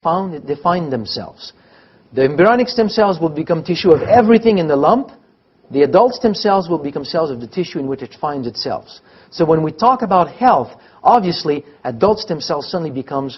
define themselves. The embryonic stem cells will become tissue of everything in the lump. The adult stem cells will become cells of the tissue in which it finds itself. So when we talk about health, obviously adult stem cells suddenly become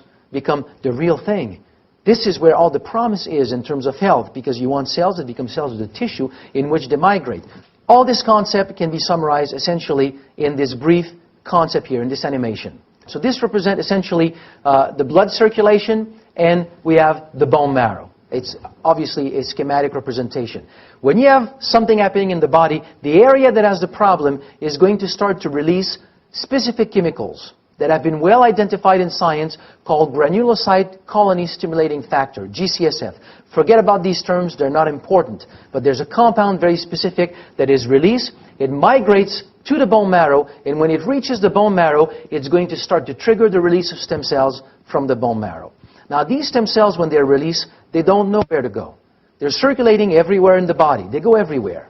the real thing. This is where all the promise is in terms of health, because you want cells that become cells of the tissue in which they migrate. All this concept can be summarized essentially in this brief concept here, in this animation. So this represents essentially the blood circulation, and we have the bone marrow. It's obviously a schematic representation. When you have something happening in the body, the area that has the problem is going to start to release specific chemicals that have been well identified in science called granulocyte colony stimulating factor, GCSF. Forget about these terms, they're not important. But there's a compound very specific that is released. It migrates to the bone marrow, and when it reaches the bone marrow, it's going to start to trigger the release of stem cells from the bone marrow. Now these stem cells, when they're released, they don't know where to go. They're circulating everywhere in the body. They go everywhere.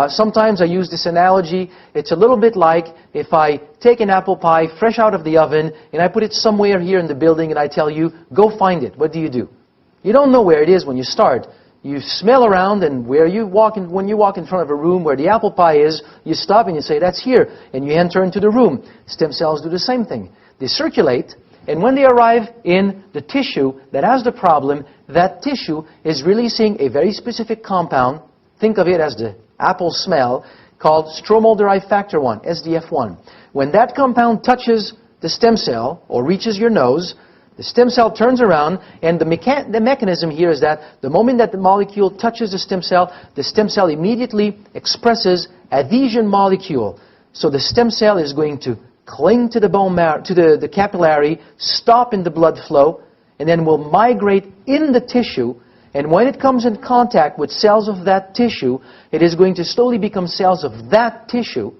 Sometimes I use this analogy. It's a little bit like if I take an apple pie fresh out of the oven and I put it somewhere here in the building and I tell you, go find it. What do? You don't know where it is when you start. You smell around, and when you walk in front of a room where the apple pie is, you stop and you say, that's here. And you enter into the room. Stem cells do the same thing. They circulate, and when they arrive in the tissue that has the problem, that tissue is releasing a very specific compound. Think of it as the apple smell, called stromal-derived factor 1, SDF1. When that compound touches the stem cell or reaches your nose, the stem cell turns around, and the mechanism here is that the moment that the molecule touches the stem cell immediately expresses adhesion molecule. So the stem cell is going to cling to the bone marrow, to the capillary, stop in the blood flow, and then will migrate in the tissue. And when it comes in contact with cells of that tissue, it is going to slowly become cells of that tissue,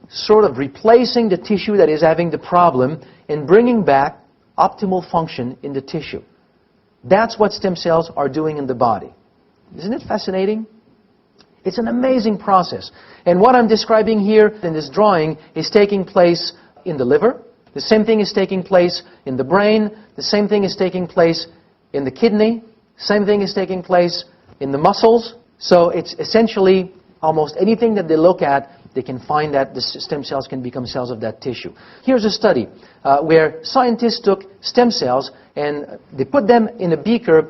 sort of replacing the tissue that is having the problem and bringing back optimal function in the tissue. That's what stem cells are doing in the body. Isn't it fascinating? It's an amazing process. And what I'm describing here in this drawing is taking place in the liver. The same thing is taking place in the brain. The same thing is taking place in the kidney. Same thing is taking place in the muscles. So it's essentially almost anything that they look at, they can find that the stem cells can become cells of that tissue. Here's a study where scientists took stem cells and they put them in a beaker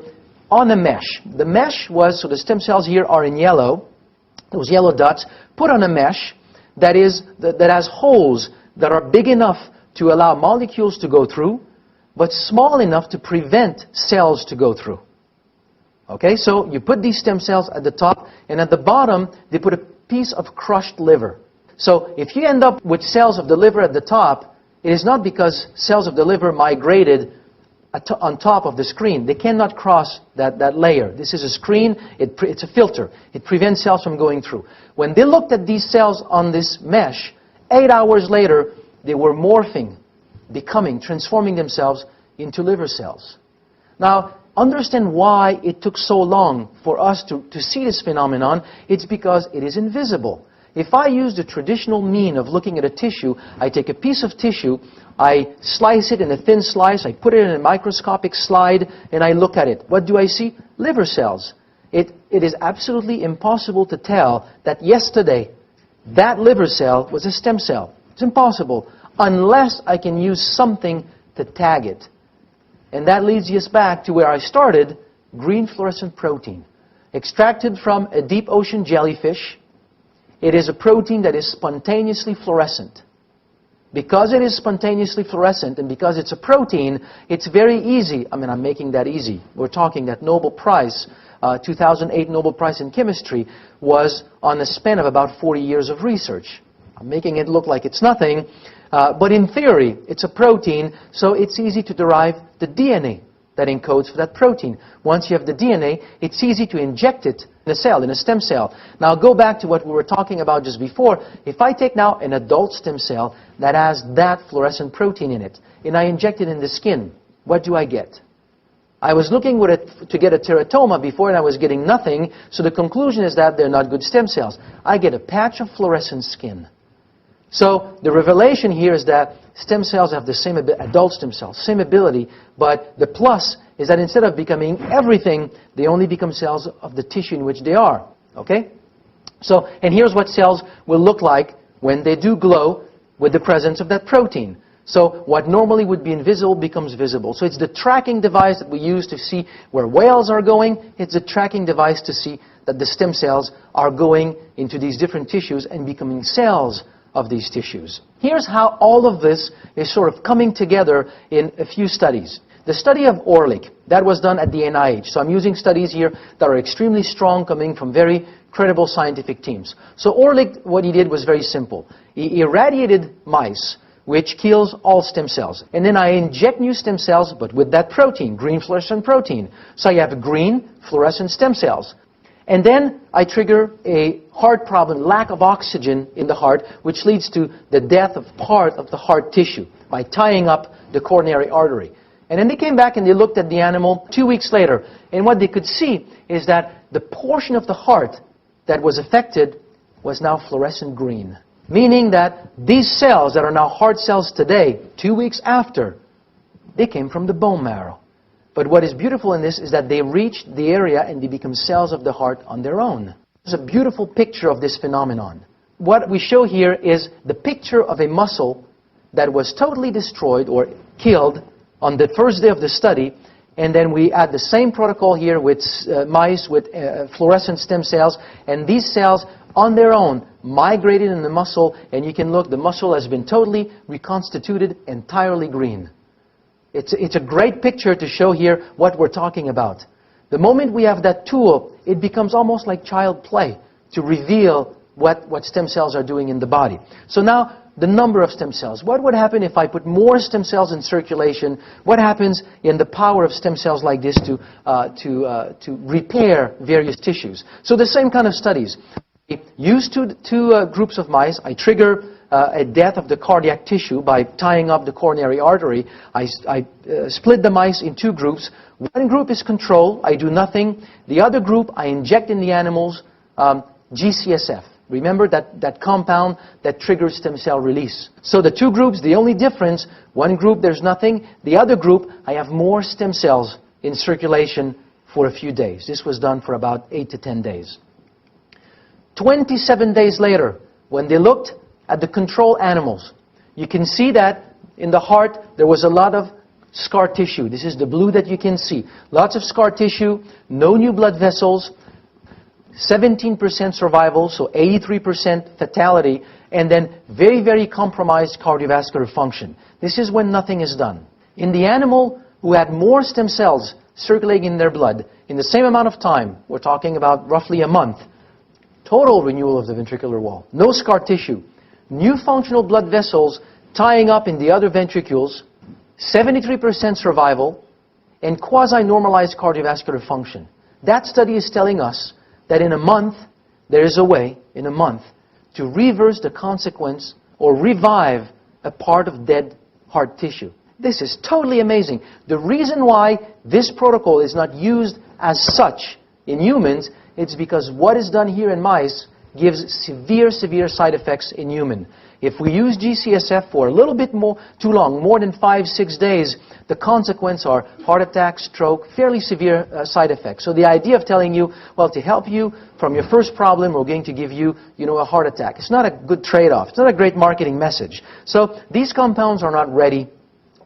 on a mesh. The mesh was, so the stem cells here are in yellow, those yellow dots, put on a mesh that has holes that are big enough to allow molecules to go through, but small enough to prevent cells to go through. Okay, so you put these stem cells at the top, and at the bottom, they put a piece of crushed liver. So if you end up with cells of the liver at the top, it is not because cells of the liver migrated on top of the screen. They cannot cross that layer. This is a screen. It's a filter. It prevents cells from going through. When they looked at these cells on this mesh, 8 hours later, they were morphing, transforming themselves into liver cells. Now, understand why it took so long for us to see this phenomenon. It's because it is invisible. If I use the traditional mean of looking at a tissue, I take a piece of tissue, I slice it in a thin slice, I put it in a microscopic slide, and I look at it. What do I see? Liver cells. It is absolutely impossible to tell that yesterday that liver cell was a stem cell. It's impossible unless I can use something to tag it. And that leads us back to where I started, green fluorescent protein. Extracted from a deep ocean jellyfish, it is a protein that is spontaneously fluorescent. Because it is spontaneously fluorescent and because it's a protein, it's very easy. I mean, I'm making that easy. We're talking that Nobel Prize, 2008 Nobel Prize in Chemistry, was on a span of about 40 years of research. I'm making it look like it's nothing. But in theory, it's a protein, so it's easy to derive the DNA that encodes for that protein. Once you have the DNA, it's easy to inject it in a cell, in a stem cell. Now go back to what we were talking about just before. If I take now an adult stem cell that has that fluorescent protein in it, and I inject it in the skin, what do I get? I was looking to get a teratoma before, and I was getting nothing, so the conclusion is that they're not good stem cells. I get a patch of fluorescent skin. So the revelation here is that stem cells have the same adult stem cells, same ability, but the plus is that instead of becoming everything, they only become cells of the tissue in which they are. Okay? So, and here's what cells will look like when they do glow with the presence of that protein. So what normally would be invisible becomes visible. So it's the tracking device that we use to see where whales are going. It's a tracking device to see that the stem cells are going into these different tissues and becoming cells of these tissues. Here's how all of this is sort of coming together in a few studies. The study of Orlik, that was done at the NIH. So I'm using studies here that are extremely strong, coming from very credible scientific teams. So Orlik, what he did was very simple. He irradiated mice, which kills all stem cells. And then I inject new stem cells, but with that protein, green fluorescent protein. So you have green fluorescent stem cells. And then I trigger a heart problem, lack of oxygen in the heart, which leads to the death of part of the heart tissue by tying up the coronary artery. And then they came back and they looked at the animal 2 weeks later. And what they could see is that the portion of the heart that was affected was now fluorescent green. Meaning that these cells that are now heart cells today, 2 weeks after, they came from the bone marrow. But what is beautiful in this is that they reach the area and they become cells of the heart on their own. It's a beautiful picture of this phenomenon. What we show here is the picture of a muscle that was totally destroyed or killed on the first day of the study, and then we add the same protocol here with mice with fluorescent stem cells, and these cells on their own migrated in the muscle, and you can look, the muscle has been totally reconstituted, entirely green. It's a great picture to show here what we're talking about. The moment we have that tool, it becomes almost like child play to reveal what stem cells are doing in the body. So now, the number of stem cells. What would happen if I put more stem cells in circulation? What happens in the power of stem cells like this to repair various tissues? So the same kind of studies. I use two groups of mice. I trigger a death of the cardiac tissue by tying up the coronary artery. I split the mice in two groups. One group is control. I do nothing. The other group, I inject in the animals GCSF. Remember that compound that triggers stem cell release. So the two groups, the only difference, one group there's nothing. The other group, I have more stem cells in circulation for a few days. This was done for about 8 to 10 days. 27 days later, when they looked at the control animals, you can see that in the heart there was a lot of scar tissue. This is the blue that you can see. Lots of scar tissue, no new blood vessels, 17% survival, so 83% fatality, and then very, very compromised cardiovascular function. This is when nothing is done. In the animal who had more stem cells circulating in their blood, in the same amount of time, we're talking about roughly a month, total renewal of the ventricular wall, no scar tissue, new functional blood vessels tying up in the other ventricles, 73% survival, and quasi-normalized cardiovascular function. That study is telling us that in a month, there is a way, in a month, to reverse the consequence or revive a part of dead heart tissue. This is totally amazing. The reason why this protocol is not used as such in humans, it's because what is done here in mice gives severe, severe side effects in human. If we use GCSF for a little bit more, too long, more than 5-6 days, the consequence are heart attack, stroke, fairly severe side effects. So the idea of telling you, well, to help you from your first problem, we're going to give you, a heart attack. It's not a good trade-off. It's not a great marketing message. So these compounds are not ready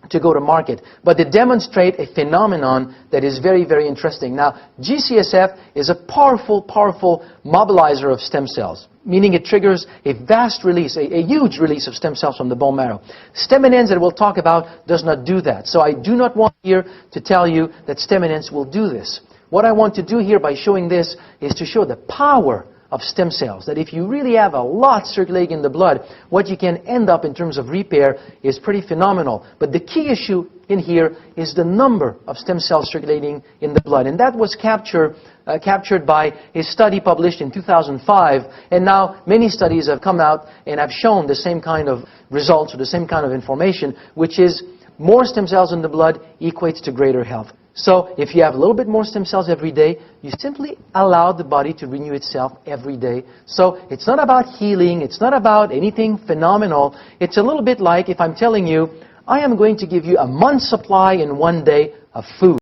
to go to market, but they demonstrate a phenomenon that is very, very interesting. Now, GCSF is a powerful, powerful mobilizer of stem cells, meaning it triggers a vast release, a huge release of stem cells from the bone marrow. Steminins that we'll talk about does not do that. So I do not want here to tell you that Steminins will do this. What I want to do here by showing this is to show the power of stem cells, that if you really have a lot circulating in the blood, what you can end up in terms of repair is pretty phenomenal. But the key issue in here is the number of stem cells circulating in the blood. And that was captured by a study published in 2005. And now many studies have come out and have shown the same kind of results or the same kind of information, which is more stem cells in the blood equates to greater health. So if you have a little bit more stem cells every day, you simply allow the body to renew itself every day. So it's not about healing, it's not about anything phenomenal. It's a little bit like if I'm telling you, I am going to give you a month's supply in one day of food.